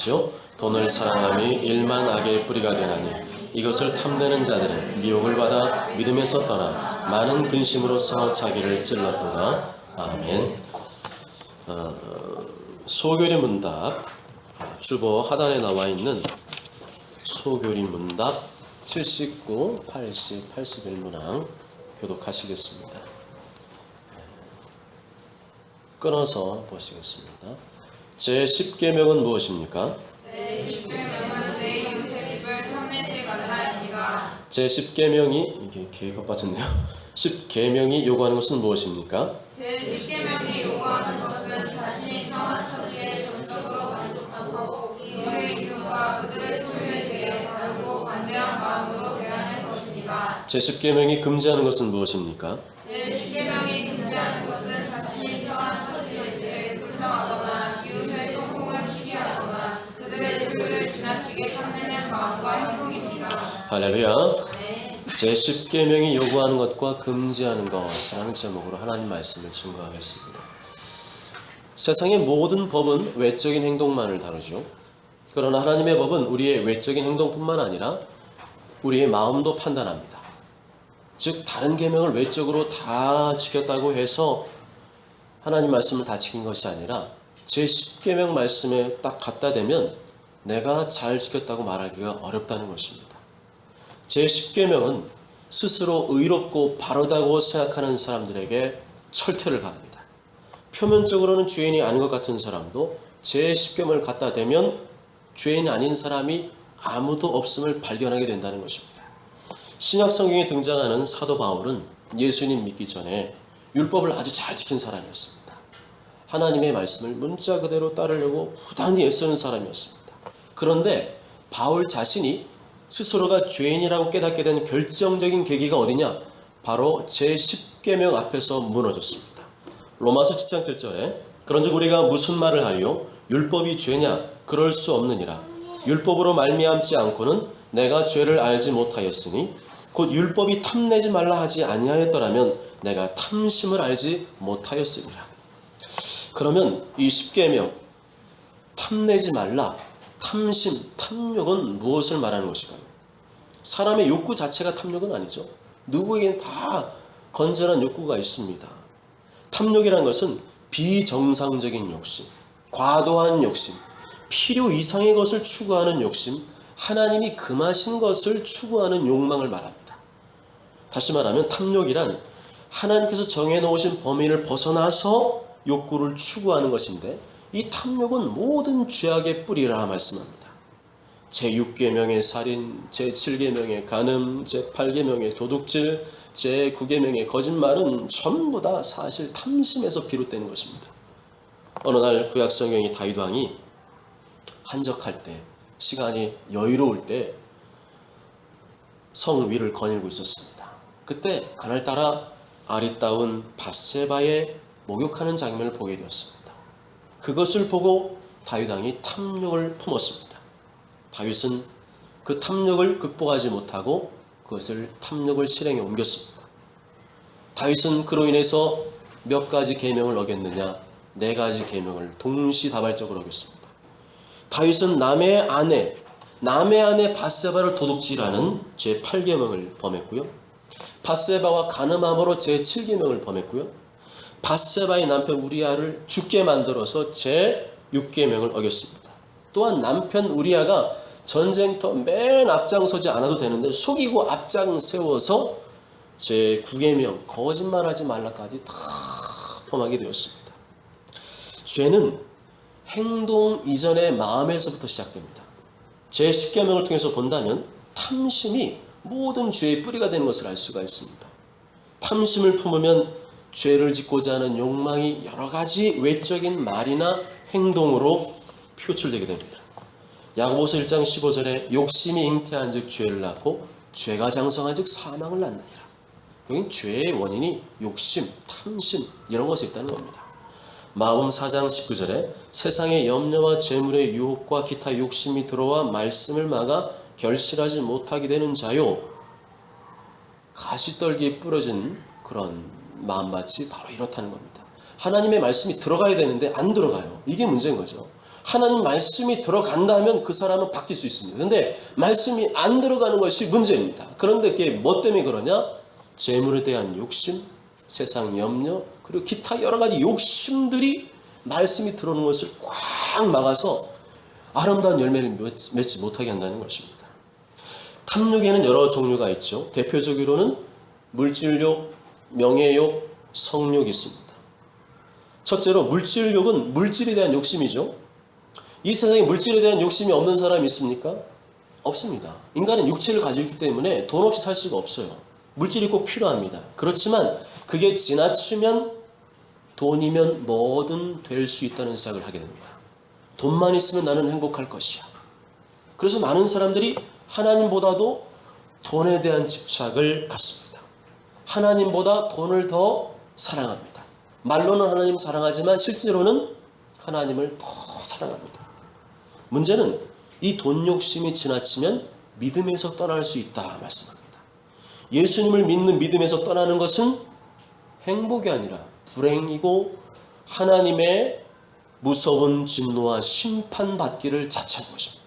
말씀하시오. 돈을 사랑함이 일만 악의 뿌리가 되나니 이것을 탐내는 자들은 미혹을 받아 믿음에서 떠나 많은 근심으로써 자기를 찔렀도다. 아멘. 소교리 문답 주보 하단에 나와 있는 소교리 문답 79, 80, 81문항 교독하시겠습니다. 끊어서 보시겠습니다. 제10계명은 무엇입니까? 제10계명은 내 이웃의 집을 탐내지 말라입니다. 제10계명이 이게 계획가 빠졌네요. 10계명이 요구하는 것은 무엇입니까? 제10계명이 요구하는 것은 자신이 처한 처지에 전적으로 만족하고 그들의 이웃과 그들의 소유에 대해 바르고 관대한 마음으로 대하는 것입니다. 제10계명이 금지하는 것은 무엇입니까? 제10계명이 금지하는 것은 자신이 처한 처지에 대해 불평하거나 이웃의 성공을 시기하거나 그들의 소유를 지나치게 탐내는 마음과 행동입니다. 할렐루야. 제10계명이 요구하는 것과 금지하는 것이라는 제목으로 하나님 말씀을 증거하겠습니다. 세상의 모든 법은 외적인 행동만을 다루죠. 그러나 하나님의 법은 우리의 외적인 행동뿐만 아니라 우리의 마음도 판단합니다. 즉 다른 계명을 외적으로 다 지켰다고 해서 하나님 말씀을 다 지킨 것이 아니라 제10계명 말씀에 딱 갖다 대면 내가 잘 지켰다고 말하기가 어렵다는 것입니다. 제10계명은 스스로 의롭고 바르다고 생각하는 사람들에게 철퇴를 가합니다. 표면적으로는 죄인이 아닌 것 같은 사람도 제10계명을 갖다 대면 죄인이 아닌 사람이 아무도 없음을 발견하게 된다는 것입니다. 신약 성경에 등장하는 사도 바울은 예수님 믿기 전에 율법을 아주 잘 지킨 사람이었습니다. 하나님의 말씀을 문자 그대로 따르려고 부단히 애쓰는 사람이었습니다. 그런데 바울 자신이 스스로가 죄인이라고 깨닫게 된 결정적인 계기가 어디냐? 바로 제10계명 앞에서 무너졌습니다. 로마서 7장 7절에 그런즉 우리가 무슨 말을 하리요? 율법이 죄냐? 그럴 수 없느니라. 율법으로 말미암지 않고는 내가 죄를 알지 못하였으니 곧 율법이 탐내지 말라 하지 아니하였더라면 내가 탐심을 알지 못하였으리라. 그러면 이 10계명 탐내지 말라, 탐심, 탐욕은 무엇을 말하는 것일까요? 사람의 욕구 자체가 탐욕은 아니죠. 누구에겐 다 건전한 욕구가 있습니다. 탐욕이란 것은 비정상적인 욕심, 과도한 욕심, 필요 이상의 것을 추구하는 욕심, 하나님이 금하신 것을 추구하는 욕망을 말합니다. 다시 말하면 탐욕이란 하나님께서 정해놓으신 범위를 벗어나서 욕구를 추구하는 것인데 이 탐욕은 모든 죄악의 뿌리라 말씀합니다. 제6계명의 살인, 제7계명의 간음, 제8계명의 도둑질, 제9계명의 거짓말은 전부 다 사실 탐심에서 비롯되는 것입니다. 어느 날 구약성경의 다윗 왕이 한적할 때, 시간이 여유로울 때 성 위를 거닐고 있었습니다. 그때 그날따라 아리따운 밧세바의 목욕하는 장면을 보게 되었습니다. 그것을 보고 다윗 왕이 탐욕을 품었습니다. 다윗은 그 탐욕을 극복하지 못하고 그것을 탐욕을 실행에 옮겼습니다. 다윗은 그로 인해서 몇 가지 계명을 어겼느냐? 4가지 계명을 동시다발적으로 어겼습니다. 다윗은 남의 아내 밧세바를 도둑질하는 제8계명을 범했고요. 밧세바와 간음함으로 제7계명을 범했고요. 밧세바의 남편 우리아를 죽게 만들어서 제6계명을 어겼습니다. 또한 남편 우리아가 전쟁터 맨 앞장서지 않아도 되는데 속이고 앞장 세워서 제9계명 거짓말하지 말라까지 다 범하게 되었습니다. 죄는 행동 이전의 마음에서부터 시작됩니다. 제10계명을 통해서 본다면 탐심이 모든 죄의 뿌리가 되는 것을 알 수가 있습니다. 탐심을 품으면 죄를 짓고자 하는 욕망이 여러 가지 외적인 말이나 행동으로 표출되게 됩니다. 야고보서 1장 15절에 욕심이 잉태한 즉 죄를 낳고 죄가 장성한 즉 사망을 낳느니라. 여긴 죄의 원인이 욕심, 탐심 이런 것에 있다는 겁니다. 마가복음 4장 19절에 세상의 염려와 재물의 유혹과 기타 욕심이 들어와 말씀을 막아 결실하지 못하게 되는 자요. 가시떨기에 부러진 그런 마음밭이 바로 이렇다는 겁니다. 하나님의 말씀이 들어가야 되는데 안 들어가요. 이게 문제인 거죠. 하나님 말씀이 들어간다면 그 사람은 바뀔 수 있습니다. 그런데 말씀이 안 들어가는 것이 문제입니다. 그런데 그게 뭐 때문에 그러냐? 재물에 대한 욕심, 세상 염려, 그리고 기타 여러 가지 욕심들이 말씀이 들어오는 것을 꽉 막아서 아름다운 열매를 맺지 못하게 한다는 것입니다. 탐욕에는 여러 종류가 있죠. 대표적으로는 물질욕, 명예욕, 성욕이 있습니다. 첫째로 물질욕은 물질에 대한 욕심이죠. 이 세상에 물질에 대한 욕심이 없는 사람이 있습니까? 없습니다. 인간은 육체를 가지고 있기 때문에 돈 없이 살 수가 없어요. 물질이 꼭 필요합니다. 그렇지만 그게 지나치면 돈이면 뭐든 될 수 있다는 생각을 하게 됩니다. 돈만 있으면 나는 행복할 것이야. 그래서 많은 사람들이 하나님보다도 돈에 대한 집착을 갖습니다. 하나님보다 돈을 더 사랑합니다. 말로는 하나님 사랑하지만 실제로는 하나님을 더 사랑합니다. 문제는 이 돈 욕심이 지나치면 믿음에서 떠날 수 있다 말씀합니다. 예수님을 믿는 믿음에서 떠나는 것은 행복이 아니라 불행이고 하나님의 무서운 진노와 심판받기를 자처한 것입니다.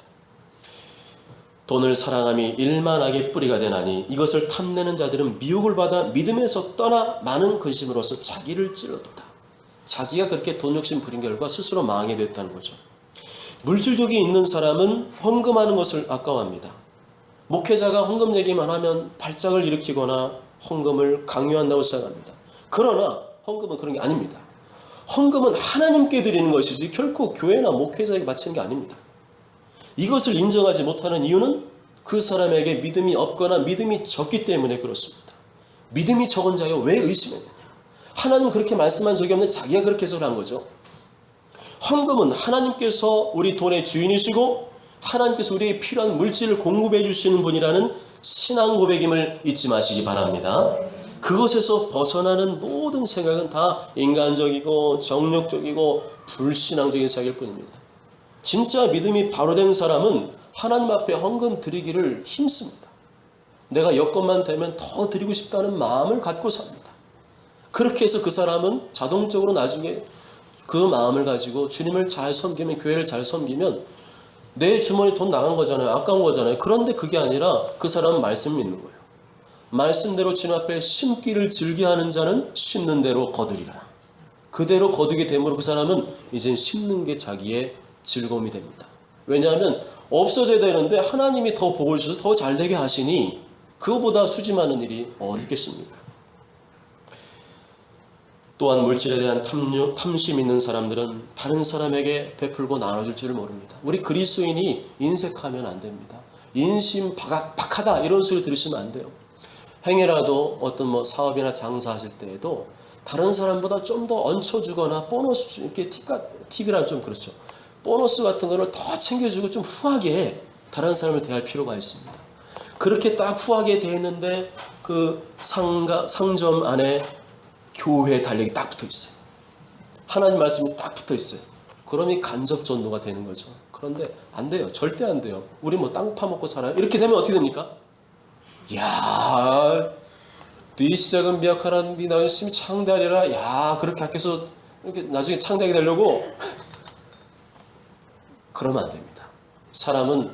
돈을 사랑함이 일만하게 뿌리가 되나니 이것을 탐내는 자들은 미혹을 받아 믿음에서 떠나 많은 근심으로써 자기를 찔렀다. 자기가 그렇게 돈 욕심 부린 결과 스스로 망하게 됐다는 거죠. 물질욕이 있는 사람은 헌금하는 것을 아까워합니다. 목회자가 헌금 얘기만 하면 발작을 일으키거나 헌금을 강요한다고 생각합니다. 그러나 헌금은 그런 게 아닙니다. 헌금은 하나님께 드리는 것이지 결코 교회나 목회자에게 바치는 게 아닙니다. 이것을 인정하지 못하는 이유는 그 사람에게 믿음이 없거나 믿음이 적기 때문에 그렇습니다. 믿음이 적은 자여 왜 의심했느냐? 하나님 그렇게 말씀한 적이 없는데 자기가 그렇게 해석을 한 거죠. 헌금은 하나님께서 우리 돈의 주인이시고 하나님께서 우리에게 필요한 물질을 공급해 주시는 분이라는 신앙 고백임을 잊지 마시기 바랍니다. 그것에서 벗어나는 모든 생각은 다 인간적이고 정욕적이고 불신앙적인 생각일 뿐입니다. 진짜 믿음이 바로 된 사람은 하나님 앞에 헌금 드리기를 힘씁니다. 내가 여건만 되면 더 드리고 싶다는 마음을 갖고 삽니다. 그렇게 해서 그 사람은 자동적으로 나중에 그 마음을 가지고 주님을 잘 섬기면, 교회를 잘 섬기면 내 주머니 돈 나간 거잖아요. 아까운 거잖아요. 그런데 그게 아니라 그 사람은 말씀 믿는 거예요. 말씀대로 주님 앞에 심기를 즐겨하는 자는 심는 대로 거두리라. 그대로 거두게 됨으로 그 사람은 이제 심는 게 자기의 즐거움이 됩니다. 왜냐하면 없어져야 되는데 하나님이 더 복을 주셔서 더 잘되게 하시니 그거보다 수지 많은 일이 어디 있겠습니까? 또한 물질에 대한 탐심 있는 사람들은 다른 사람에게 베풀고 나눠줄 줄을 모릅니다. 우리 그리스도인이 인색하면 안 됩니다. 인심 박하다 이런 소리 들으시면 안 돼요. 행여라도 어떤 사업이나 장사하실 때에도 다른 사람보다 좀 더 얹혀주거나 보너스 이렇게 팁이란 좀 그렇죠. 보너스 같은 거를 더 챙겨주고 좀 후하게 다른 사람을 대할 필요가 있습니다. 그렇게 딱 후하게 대했는데 그 상점 안에 교회 달력이 딱 붙어 있어요. 하나님 말씀이 딱 붙어 있어요. 그러면 간접 전도가 되는 거죠. 그런데 안 돼요. 절대 안 돼요. 우리 땅 파먹고 살아요. 이렇게 되면 어떻게 됩니까? 야, 네 시작은 미약하라, 네 나중에 창대하리라. 야, 그렇게 학해서 이렇게 나중에 창대하게 되려고 그러면 안 됩니다. 사람은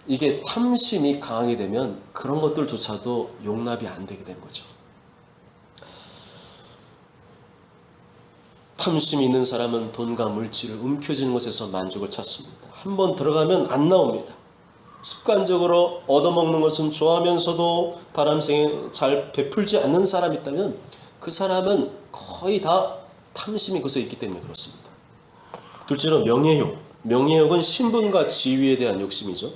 이게 탐심이 강하게 되면 그런 것들조차도 용납이 안 되게 되는 거죠. 탐심이 있는 사람은 돈과 물질을 움켜쥐는 것에서 만족을 찾습니다. 한번 들어가면 안 나옵니다. 습관적으로 얻어먹는 것은 좋아하면서도 바람생에 잘 베풀지 않는 사람이 있다면 그 사람은 거의 다 탐심이 그것에 있기 때문에 그렇습니다. 둘째로 명예욕. 명예욕은 신분과 지위에 대한 욕심이죠.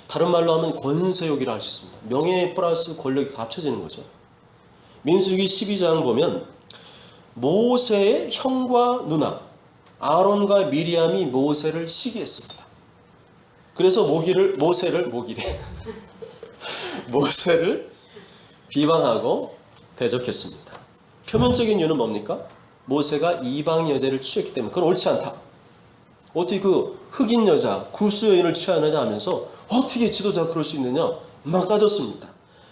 다른 말로 하면 권세욕이라 할 수 있습니다. 명예 플러스 권력이 다 합쳐지는 거죠. 민수기 12장 보면 모세의 형과 누나 아론과 미리암이 모세를 시기했습니다. 그래서 모세를 비방하고 대적했습니다. 표면적인 이유는 뭡니까? 모세가 이방 여자를 취했기 때문에 그건 옳지 않다. 어떻게 그 흑인 여자, 구스 여인을 취하느냐 하면서 어떻게 지도자가 그럴 수 있느냐 막 따졌습니다.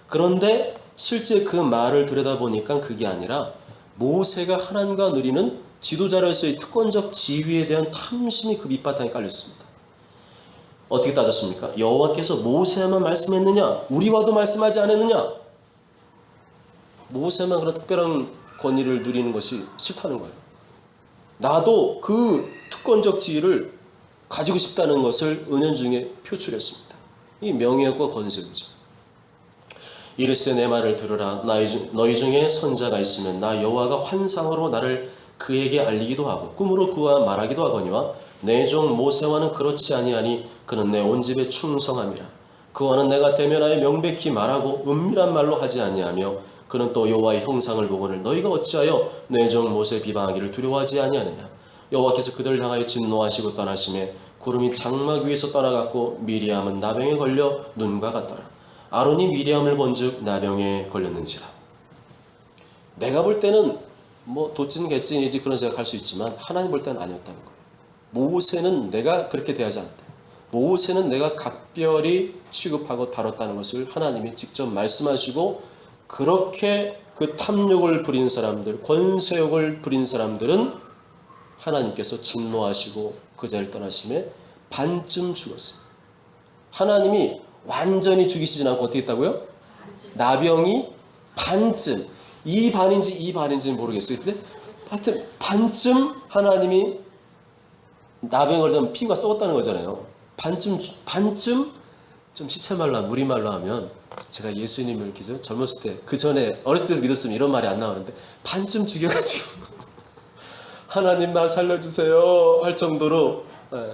그런데 실제 그 말을 들여다보니까 그게 아니라 모세가 하나님과 누리는 지도자로서의 특권적 지위에 대한 탐심이 그 밑바탕에 깔려 있습니다. 어떻게 따졌습니까? 여호와께서 모세만 말씀했느냐? 우리와도 말씀하지 않았느냐? 모세만 그런 특별한 권위를 누리는 것이 싫다는 거예요. 나도 그 특권적 지위를 가지고 싶다는 것을 은연중에 표출했습니다. 이 명예욕과 권세이죠. 이르시되 내 말을 들으라. 너희 중에 선자가 있으면 나 여호와가 환상으로 나를 그에게 알리기도 하고 꿈으로 그와 말하기도 하거니와 내 종 모세와는 그렇지 아니하니 그는 내 온 집에 충성함이라. 그와는 내가 대면하여 명백히 말하고 은밀한 말로 하지 아니하며 그는 또 여호와의 형상을 보거늘 너희가 어찌하여 내 종 모세 비방하기를 두려워하지 아니하느냐. 여호와께서 그들을 향하여 진노하시고 떠나심에 구름이 장막 위에서 떠나갔고 미리암은 나병에 걸려 눈과 같더라. 아론이 미리암을 본즉 나병에 걸렸는지라. 내가 볼 때는 뭐 도찐 개찐이지 그런 생각할 수 있지만 하나님 볼 때는 아니었다는 거예요. 모세는 내가 그렇게 대하지 않았다. 모세는 내가 각별히 취급하고 다뤘다는 것을 하나님이 직접 말씀하시고 그렇게 그 탐욕을 부린 사람들, 권세욕을 부린 사람들은 하나님께서 진노하시고 그 자리를 떠나심에 반쯤 죽었어요. 하나님이 완전히 죽이시진 않고 어떻게 했다고요? 나병이 반쯤, 이 반인지 이 반인지는 모르겠어요. 근데 하여튼 반쯤 하나님이 나병에 걸리면 피가 썩었다는 거잖아요. 반쯤 좀 시체말로 무리말로 하면 제가 예수님을 기죠 젊었을 때 그 전에 어렸을 때 믿었으면 이런 말이 안 나오는데 반쯤 죽여가지고 하나님 나 살려주세요 할 정도로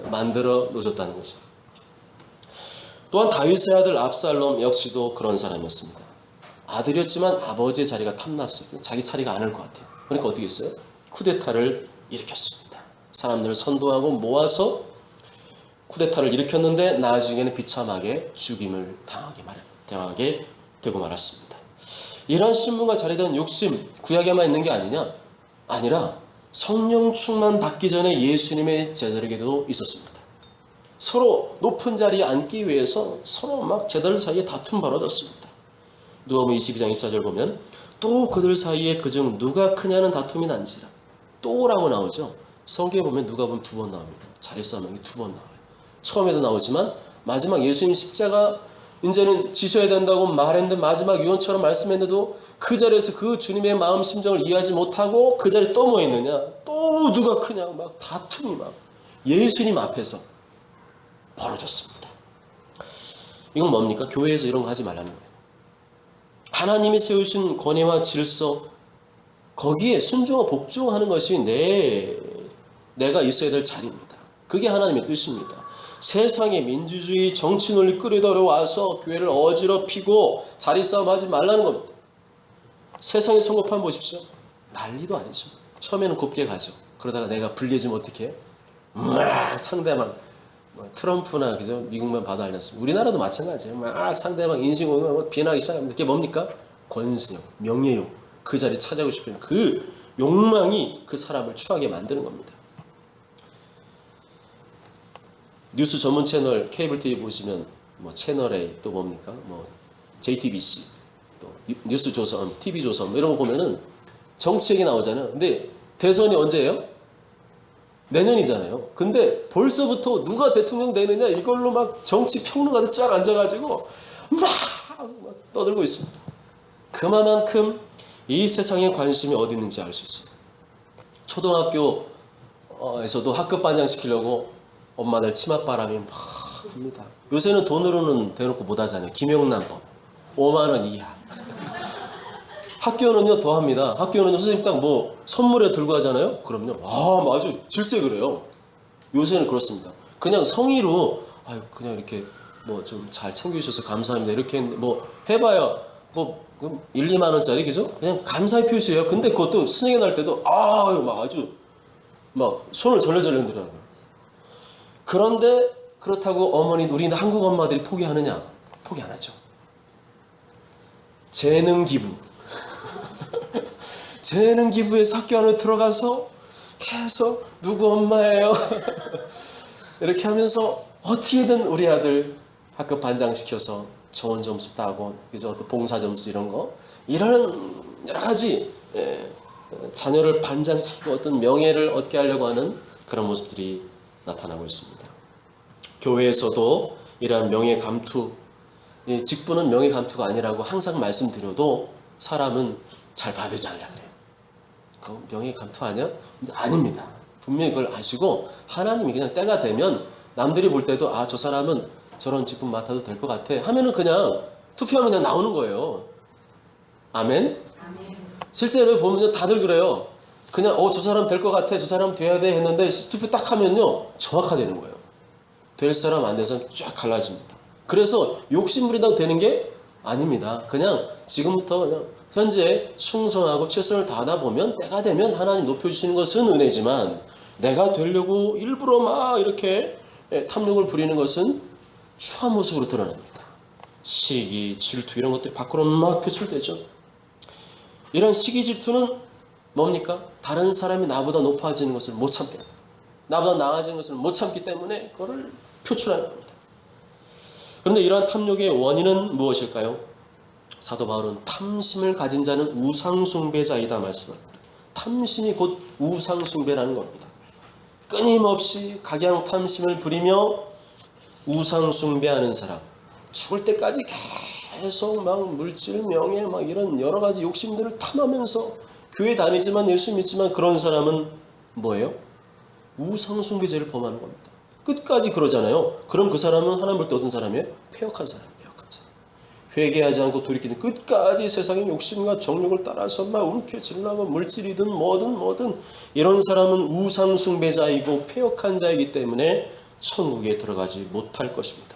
만들어 놓으셨다는 거죠. 또한 다윗의 아들 압살롬 역시도 그런 사람이었습니다. 아들이었지만 아버지의 자리가 탐났어요. 자기 차례가 안 올 것 같아요. 그러니까 어떻게 했어요? 쿠데타를 일으켰습니다. 사람들을 선동하고 모아서 쿠데타를 일으켰는데 나중에는 비참하게 죽임을 당하게 되고 말았습니다. 이러한 신분과 자리된 욕심 구약에만 있는 게 아니냐? 아니라 성령 충만 받기 전에 예수님의 제자들에게도 있었습니다. 서로 높은 자리에 앉기 위해서 서로 막 제자들 사이에 다툼 벌어졌습니다. 누가복음 22장 24절 보면 또 그들 사이에 그중 누가 크냐는 다툼이 난지라. 또라고 나오죠. 성경에 보면 누가복음 2번 나옵니다. 자리싸움이 2번 나와요. 처음에도 나오지만 마지막 예수님 십자가 이제는 지셔야 된다고 말했는데 마지막 유언처럼 말씀했는데도 그 자리에서 그 주님의 마음 심정을 이해하지 못하고 그 자리에 또 뭐 있느냐? 또 누가 크냐? 막 다툼이 막 예수님 앞에서 벌어졌습니다. 이건 뭡니까? 교회에서 이런 거 하지 말라는 거예요. 하나님이 세우신 권위와 질서 거기에 순종하고 복종하는 것이 내가 있어야 될 자리입니다. 그게 하나님의 뜻입니다. 세상의 민주주의 정치 논리 끌어들여와서 교회를 어지럽히고 자리싸움 하지 말라는 겁니다. 세상의 선거판 보십시오. 난리도 아니죠. 처음에는 곱게 가죠. 그러다가 내가 불리해지면 어떻게 해요? 막 상대방 트럼프나 그죠? 미국만 봐도 알렸습니다. 우리나라도 마찬가지예요. 막 상대방 인신공격 비난하기 시작합니다. 그게 뭡니까? 권세욕, 명예욕, 그 자리 차지하고 싶은 그 욕망이 그 사람을 추하게 만드는 겁니다. 뉴스 전문 채널 케이블 TV 보시면 뭐 채널 A 또 뭡니까? 뭐 JTBC 또 뉴스 조선, TV 조선 이런 거 보면은 정치 얘기 나오잖아요. 근데 대선이 언제예요? 내년이잖아요. 근데 벌써부터 누가 대통령 되느냐 이걸로 막 정치 평론가들 쫙 앉아가지고 막 떠들고 있습니다. 그만큼 이 세상에 관심이 어디 있는지 알 수 있어요. 초등학교에서도 학급 반장시키려고 엄마들 치맛바람이 막 붑니다. 요새는 돈으로는 대놓고 못하잖아요. 김영란법 5만 원 이하. 학교는요 더 합니다. 학교는 선생님 딱 뭐 선물에 들고 하잖아요. 그럼요. 맞아 질세 그래요. 요새는 그렇습니다. 그냥 성의로 그냥 이렇게 뭐 좀 잘 챙겨주셔서 감사합니다. 이렇게 뭐 해봐야 뭐 1, 2만 원짜리 그죠? 그냥 감사의 표시예요. 근데 그것도 수행에 날 때도 막 아주 막 손을 절레절레 흔들어요. 그런데 그렇다고 우리는 한국 엄마들이 포기하느냐? 포기 안 하죠. 재능 기부. 재능 기부에서 학교 안에 들어가서 계속 누구 엄마예요? 이렇게 하면서 어떻게든 우리 아들 학급 반장시켜서 좋은 점수 따고 그래서 또 봉사 점수 이런 거 이런 여러 가지 자녀를 반장시키고 어떤 명예를 얻게 하려고 하는 그런 모습들이 나타나고 있습니다. 교회에서도 이러한 명예 감투, 직분은 명예 감투가 아니라고 항상 말씀드려도 사람은 잘 받지 않으려 그래요. 그 명예 감투 아니야? 아닙니다. 분명히 그걸 아시고 하나님이 그냥 때가 되면 남들이 볼 때도 아, 저 사람은 저런 직분 맡아도 될 것 같아 하면은 그냥 투표하면 그냥 나오는 거예요. 아멘? 실제로 보면 다들 그래요. 그냥 저 사람 될 것 같아, 저 사람 돼야 돼 했는데 투표 딱 하면요 정확하게 되는 거예요. 될 사람 안 될 사람 쫙 갈라집니다. 그래서 욕심부린다고 되는 게 아닙니다. 그냥 지금부터 그냥 현재 충성하고 최선을 다하다 보면 때가 되면 하나님 높여주시는 것은 은혜지만 내가 되려고 일부러 막 이렇게 탐욕을 부리는 것은 추한 모습으로 드러납니다. 시기, 질투 이런 것들이 밖으로 막 표출되죠. 이런 시기 질투는 뭡니까? 다른 사람이 나보다 높아지는 것을 못 참게 합니다. 나보다 나아지는 것을 못 참기 때문에 그거를 표출하는 겁니다. 그런데 이러한 탐욕의 원인은 무엇일까요? 사도 바울은 탐심을 가진 자는 우상숭배자이다 말씀합니다. 탐심이 곧 우상숭배라는 겁니다. 끊임없이 각양탐심을 부리며 우상숭배하는 사람, 죽을 때까지 계속 막 물질, 명예, 막 이런 여러 가지 욕심들을 탐하면서 교회 다니지만 예수 믿지만 그런 사람은 뭐예요? 우상숭배죄를 범하는 겁니다. 끝까지 그러잖아요. 그럼 그 사람은 하나님 볼 때 어떤 사람이에요? 패역한 사람, 패역한 사람. 회개하지 않고 돌이키는 끝까지 세상의 욕심과 정욕을 따라서 막 움켜쥐려고 물질이든 뭐든 이런 사람은 우상숭배자이고 패역한 자이기 때문에 천국에 들어가지 못할 것입니다.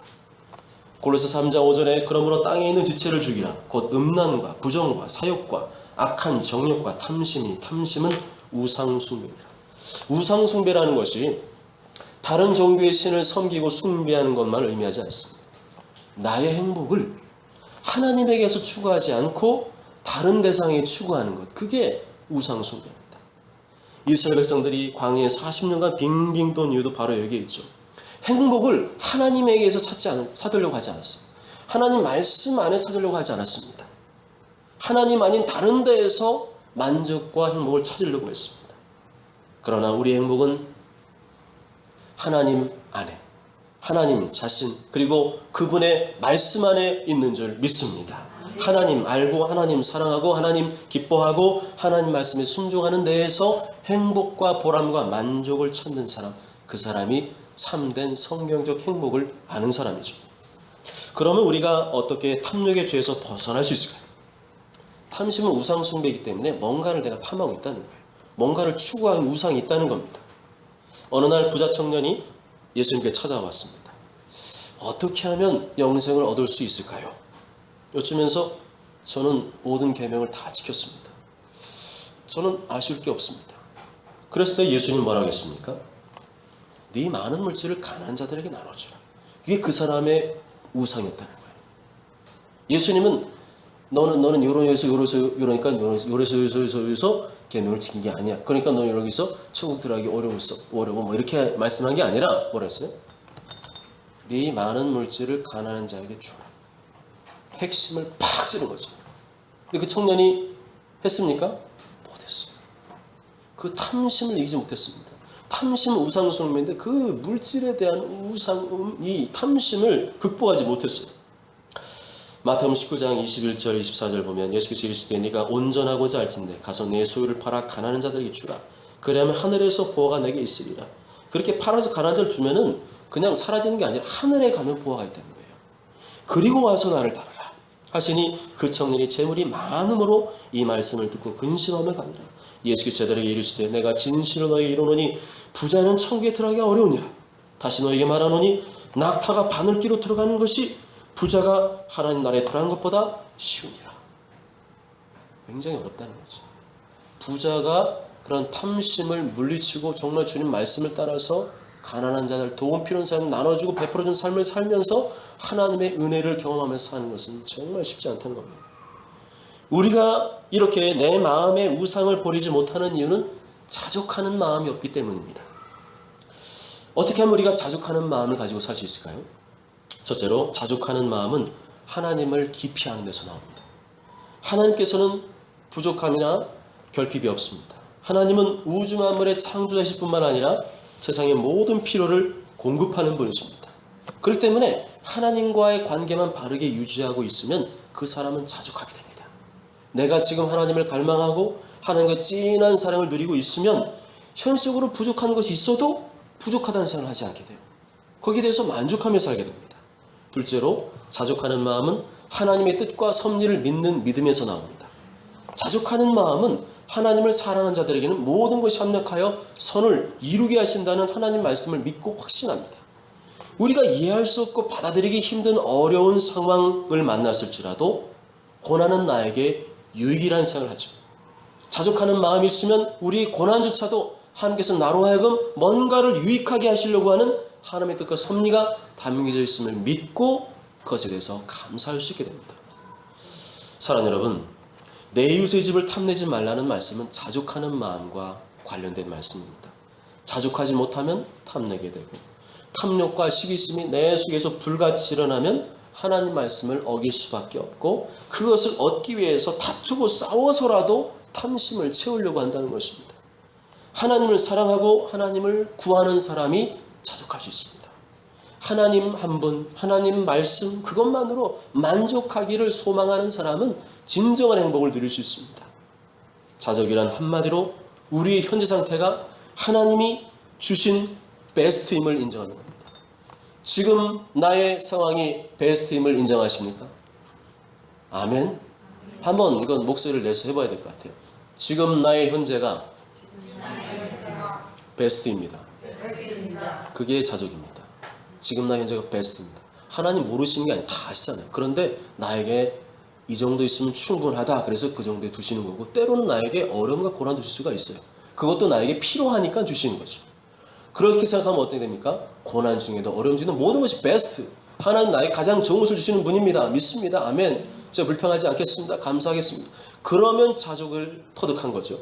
골로새 3장 5절에 그러므로 땅에 있는 지체를 죽이라. 곧 음란과 부정과 사욕과 악한 정욕과 탐심은 우상숭배입니다. 우상숭배라는 것이 다른 종교의 신을 섬기고 숭배하는 것만 의미하지 않습니다. 나의 행복을 하나님에게서 추구하지 않고 다른 대상에 추구하는 것, 그게 우상숭배입니다. 이스라엘 백성들이 광야에 40년간 빙빙 돈 이유도 바로 여기에 있죠. 행복을 하나님에게서 찾으려고 하지 않았습니다. 하나님 말씀 안에 찾으려고 하지 않았습니다. 하나님 아닌 다른 데에서 만족과 행복을 찾으려고 했습니다. 그러나 우리의 행복은 하나님 안에, 하나님 자신, 그리고 그분의 말씀 안에 있는 줄 믿습니다. 하나님 알고, 하나님 사랑하고, 하나님 기뻐하고, 하나님 말씀에 순종하는 데에서 행복과 보람과 만족을 찾는 사람, 그 사람이 참된 성경적 행복을 아는 사람이죠. 그러면 우리가 어떻게 탐욕의 죄에서 벗어날 수 있을까요? 탐심은 우상숭배이기 때문에 뭔가를 내가 탐하고 있다는 거예요. 뭔가를 추구하는 우상이 있다는 겁니다. 어느 날 부자 청년이 예수님께 찾아왔습니다. 어떻게 하면 영생을 얻을 수 있을까요? 여쭈면서 저는 모든 계명을 다 지켰습니다. 저는 아쉬울 게 없습니다. 그랬을 때 예수님 뭐라고 했습니까? 네 많은 물질을 가난한 자들에게 나눠주라. 이게 그 사람의 우상이었다는 거예요. 예수님은 너는 요러서 요러니까 요래서 계명을 지킨 게 아니야. 그러니까 너 여기서 천국 들어가기 어려워 뭐 이렇게 말씀한 게 아니라 뭐라 했어요? 네 많은 물질을 가난한 자에게 주라. 핵심을 팍 찌른 거죠. 근데 그 청년이 했습니까? 못했어요. 그 탐심을 이기지 못했습니다. 탐심은 우상숭배인데 그 물질에 대한 이 탐심을 극복하지 못했어요. 마태복음 19장 21절 24절 보면 예수께서 이르시되 네가 온전하고자 할진대 가서 내 소유를 팔아 가난한 자들에게 주라. 그래야면 하늘에서 보화가 내게 있으리라. 그렇게 팔아서 가난한 자를 주면은 그냥 사라지는 게 아니라 하늘에 가면 보화가 있다는 거예요. 그리고 와서 나를 따르라 하시니 그 청년이 재물이 많음으로 이 말씀을 듣고 근심하며 가니라. 예수께서 저들에게 이르시되 내가 진실로 너희에게 이르노니 부자는 천국에 들어가기 어려우니라. 다시 너희에게 말하노니 낙타가 바늘귀로 들어가는 것이 부자가 하나님 나라에 들어가는 것보다 쉬우니라. 굉장히 어렵다는 거죠. 부자가 그런 탐심을 물리치고 정말 주님 말씀을 따라서 가난한 자들, 도움 필요한 사람 나눠주고 베풀어준 삶을 살면서 하나님의 은혜를 경험하면서 사는 것은 정말 쉽지 않다는 겁니다. 우리가 이렇게 내 마음의 우상을 버리지 못하는 이유는 자족하는 마음이 없기 때문입니다. 어떻게 하면 우리가 자족하는 마음을 가지고 살 수 있을까요? 첫째로 자족하는 마음은 하나님을 깊이 아는 데서 나옵니다. 하나님께서는 부족함이나 결핍이 없습니다. 하나님은 우주 만물의 창조자실 뿐만 아니라 세상의 모든 필요를 공급하는 분이십니다. 그렇기 때문에 하나님과의 관계만 바르게 유지하고 있으면 그 사람은 자족하게 됩니다. 내가 지금 하나님을 갈망하고 하나님과 진한 사랑을 누리고 있으면 현실적으로 부족한 것이 있어도 부족하다는 생각을 하지 않게 돼요. 거기에 대해서 만족하며 살게 됩니다. 둘째로 자족하는 마음은 하나님의 뜻과 섭리를 믿는 믿음에서 나옵니다. 자족하는 마음은 하나님을 사랑하는 자들에게는 모든 것이 합력하여 선을 이루게 하신다는 하나님 말씀을 믿고 확신합니다. 우리가 이해할 수 없고 받아들이기 힘든 어려운 상황을 만났을지라도 고난은 나에게 유익이라는 생각을 하죠. 자족하는 마음이 있으면 우리 고난조차도 하나님께서 나로 하여금 뭔가를 유익하게 하시려고 하는 하나님의 뜻과 섭리가 담겨져 있음을 믿고 그것에 대해서 감사할 수 있게 됩니다. 사랑하는 여러분, 내 이웃의 집을 탐내지 말라는 말씀은 자족하는 마음과 관련된 말씀입니다. 자족하지 못하면 탐내게 되고 탐욕과 시기심이 내 속에서 불같이 일어나면 하나님 말씀을 어길 수밖에 없고 그것을 얻기 위해서 다투고 싸워서라도 탐심을 채우려고 한다는 것입니다. 하나님을 사랑하고 하나님을 구하는 사람이 자족할 수 있습니다. 하나님 한 분, 하나님 말씀 그것만으로 만족하기를 소망하는 사람은 진정한 행복을 누릴 수 있습니다. 자족이란 한마디로 우리의 현재 상태가 하나님이 주신 베스트임을 인정하는 겁니다. 지금 나의 상황이 베스트임을 인정하십니까? 아멘. 한번 이건 목소리를 내서 해봐야 될 것 같아요. 지금 나의 현재가 베스트입니다. 그게 자족입니다. 지금 나의 현재가 베스트입니다. 하나님 모르시는 게 아니라 다 아시잖아요. 그런데 나에게 이 정도 있으면 충분하다. 그래서 그 정도에 두시는 거고 때로는 나에게 어려움과 고난도 줄 수가 있어요. 그것도 나에게 필요하니까 주시는 거죠. 그렇게 생각하면 어떻게 됩니까? 고난 중에도 어려움 중에도 모든 것이 베스트. 하나님 나에게 가장 좋은 것을 주시는 분입니다. 믿습니다. 아멘. 제가 불평하지 않겠습니다. 감사하겠습니다. 그러면 자족을 터득한 거죠.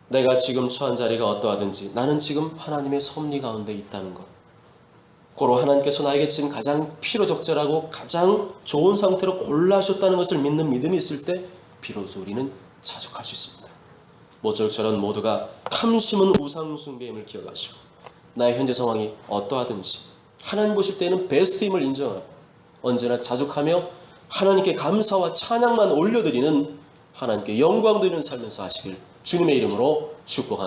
내가 지금 처한 자리가 어떠하든지 나는 지금 하나님의 섭리 가운데 있다는 것. 고로 하나님께서 나에게 지금 가장 필요적절하고 가장 좋은 상태로 골라주셨다는 것을 믿는 믿음이 있을 때 비로소 우리는 자족할 수 있습니다. 모쪼록처럼 모두가 탐심은 우상 숭배임을 기억하시고 나의 현재 상황이 어떠하든지 하나님 보실 때는 베스트임을 인정하고 언제나 자족하며 하나님께 감사와 찬양만 올려드리는 하나님께 영광 드리는 삶을 사시길 주님의 이름으로 축복합니다.